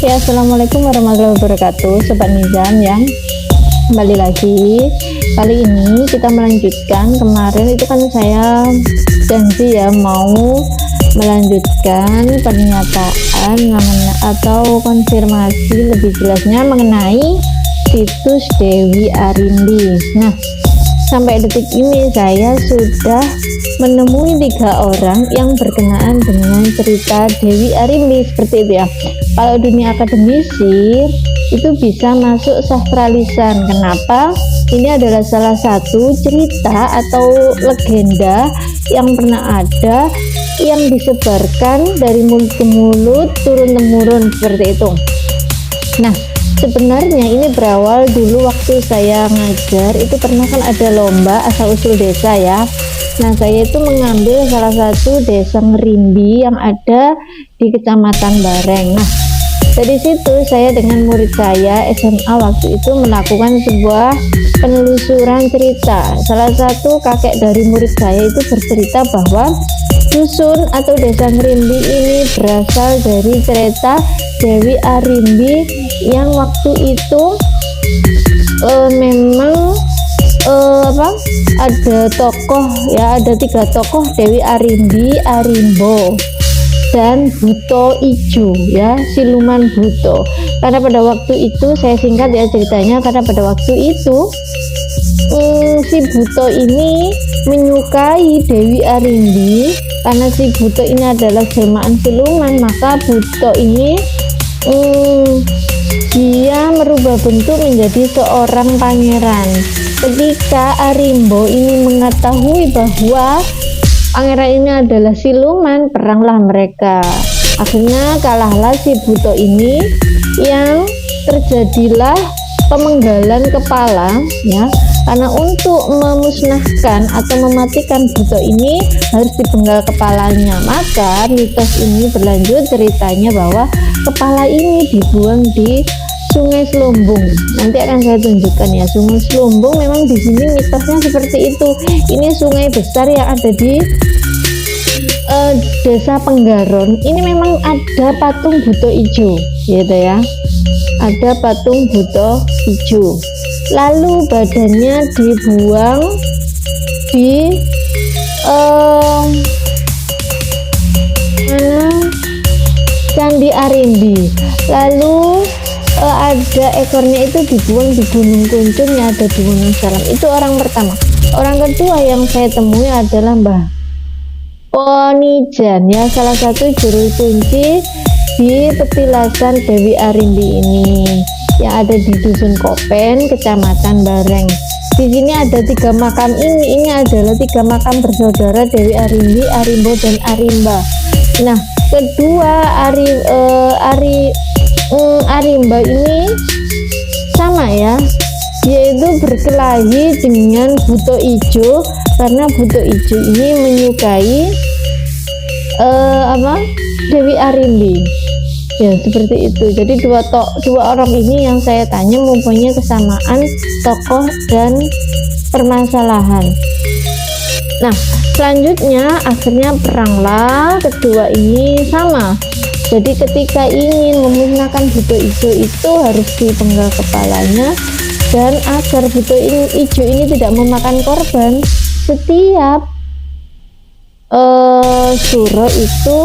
Ya, assalamualaikum warahmatullahi wabarakatuh, Sobat Nizam yang kembali lagi. Kali ini kita melanjutkan, kemarin itu kan saya janji ya mau melanjutkan pernyataan atau konfirmasi lebih jelasnya mengenai situs Dewi Arimbi. Nah, sampai detik ini saya sudah menemui 3 orang yang berkenaan dengan cerita Dewi Arimbi, seperti itu ya. Kalau dunia akademisi itu bisa masuk sastra lisan. Kenapa? Ini adalah salah satu cerita atau legenda yang pernah ada, yang disebarkan dari mulut ke mulut, turun temurun, seperti itu. Nah, sebenarnya ini berawal dulu waktu saya ngajar, itu pernah kan ada lomba asal usul desa ya. Nah, saya itu mengambil salah satu desa Ngerimbi yang ada di Kecamatan Bareng. Nah, dari situ saya dengan murid saya SMA waktu itu melakukan sebuah penelusuran cerita. Salah satu kakek dari murid saya itu bercerita bahwa dusun atau desa Ngerimbi ini berasal dari cerita Dewi Arimbi yang waktu itu memang ada tokoh ya, ada 3 tokoh Dewi Arimbi, Arimbo dan Buto Ijo ya, siluman Buto. Karena pada waktu itu, saya singkat ya ceritanya, karena pada waktu itu si Buto ini menyukai Dewi Arimbi. Karena si Buto ini adalah jelmaan siluman, maka Buto ini dia merubah bentuk menjadi seorang pangeran. Ketika Arimbo ini mengetahui bahwa pangeran ini adalah siluman, peranglah mereka. Akhirnya kalahlah si Buto ini, yang terjadilah pemenggalan kepala ya. Karena untuk memusnahkan atau mematikan Buto ini harus dipenggal kepalanya. Maka mitos ini berlanjut ceritanya bahwa kepala ini dibuang di Sungai Selumbung. Nanti akan saya tunjukkan ya, Sungai Selumbung memang di sini mitosnya seperti itu. Ini sungai besar yang ada di desa Penggaron. Ini memang ada patung Buto Ijo, gitu ya. Ada patung Buto Ijo. Lalu badannya dibuang di Candi Arimbi. Lalu ada ekornya itu dibuang di Gunung Kuncung yang ada di Gunung Salam. Itu orang pertama. Orang kedua yang saya temui adalah Mbah Ponijan ya, salah satu juru kunci di petilasan Dewi Arimbi ini yang ada di Dusun Kopen, Kecamatan Bareng. Di sini ada 3 makam ini. Ini adalah 3 makam bersaudara Dewi Arimbi, Arimbo dan Arimba. Nah, kedua Arimba ini sama ya, yaitu berkelahi dengan Buto Ijo karena Buto Ijo ini menyukai Dewi Arimbi ya, seperti itu. Jadi dua orang ini yang saya tanya mempunyai kesamaan tokoh dan permasalahan. Nah, selanjutnya akhirnya peranglah kedua ini sama. Jadi ketika ingin memusnahkan Buto Ijo itu harus dipenggal kepalanya, dan agar Buto Ijo ini tidak memakan korban, setiap suro itu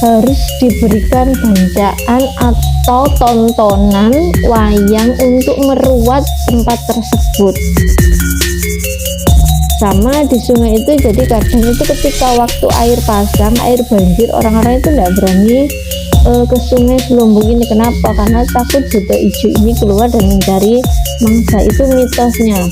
harus diberikan bancaan atau tontonan wayang untuk meruat tempat tersebut. Sama di sungai itu, jadi kadang itu ketika waktu air pasang, air banjir, orang-orang itu tidak berani ke Sungai Selumbung ini. Kenapa? Karena takut Buto Ijo ini keluar dan mencari mangsa. Itu mitosnya.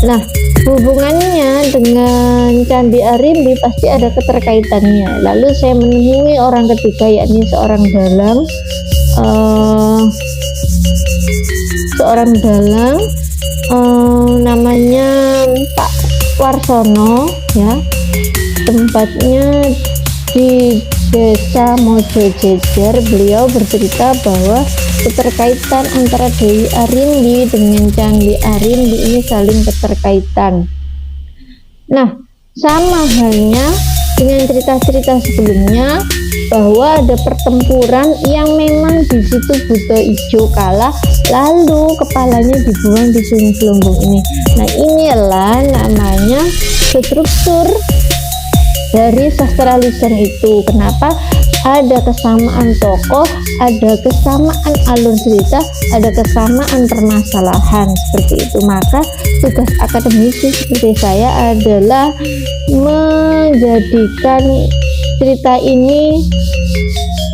Nah, hubungannya dengan Candi Arimbi pasti ada keterkaitannya. Lalu saya menemui orang ketiga, yakni seorang dalang namanya Pak Warsono ya, tempatnya di Desa Mojo Jejer. Beliau bercerita bahwa keterkaitan antara Dewi Arimbi dengan Candi Arimbi ini saling keterkaitan. Nah, sama halnya dengan cerita-cerita sebelumnya, bahwa ada pertempuran yang memang di situ Buto Ijo kalah, lalu kepalanya dibuang di Sungai Gelombong ini. Nah, inilah namanya struktur dari sastra lisan itu. Kenapa? Ada kesamaan tokoh, ada kesamaan alur cerita, ada kesamaan permasalahan, seperti itu. Maka tugas akademisi seperti saya adalah menjadikan cerita ini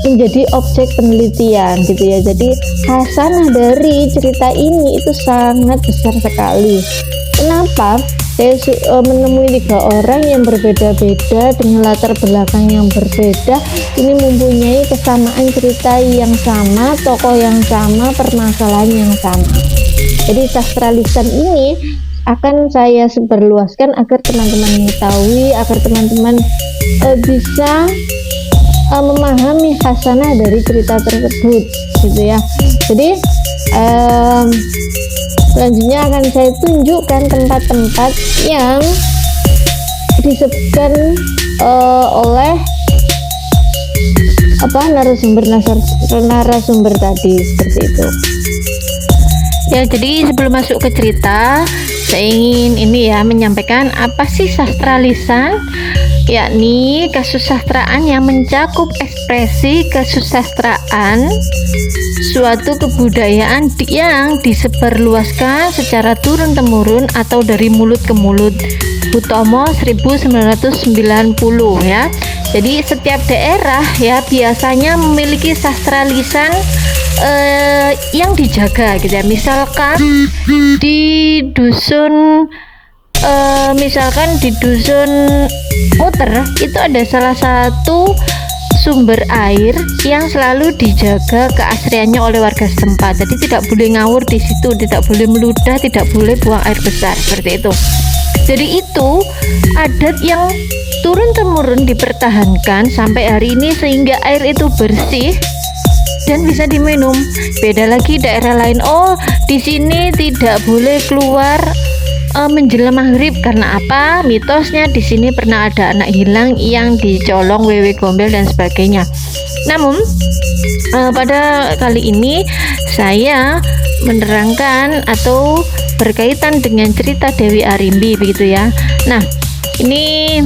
menjadi objek penelitian gitu ya. Jadi khasanah dari cerita ini itu sangat besar sekali. Kenapa? Saya menemui 3 orang yang berbeda-beda dengan latar belakang yang berbeda, ini mempunyai kesamaan cerita yang sama, tokoh yang sama, permasalahan yang sama. Jadi sastra lisan ini akan saya sebarluaskan agar teman-teman mengetahui, agar teman-teman bisa memahami khasanah dari cerita tersebut gitu ya. Jadi selanjutnya akan saya tunjukkan tempat-tempat yang disebutkan oleh narasumber tadi, seperti itu. Ya, jadi sebelum masuk ke cerita, saya ingin menyampaikan apa sih sastra lisan, yakni kesusastraan yang mencakup ekspresi kesusastraan suatu kebudayaan yang disebarluaskan secara turun-temurun atau dari mulut ke mulut. Hutomo 1990 ya. Jadi setiap daerah ya biasanya memiliki sastra lisan yang dijaga gitu ya. Misalkan di dusun Muter itu ada salah satu sumber air yang selalu dijaga keasriannya oleh warga setempat. Jadi tidak boleh ngawur di situ, tidak boleh meludah, tidak boleh buang air besar, seperti itu. Jadi itu adat yang turun-temurun dipertahankan sampai hari ini sehingga air itu bersih dan bisa diminum. Beda lagi daerah lain, di sini tidak boleh keluar menjelang maghrib. Karena apa? Mitosnya di sini pernah ada anak hilang yang dicolong wewe gombel dan sebagainya. Namun pada kali ini saya menerangkan atau berkaitan dengan cerita Dewi Arimbi begitu ya. Nah, ini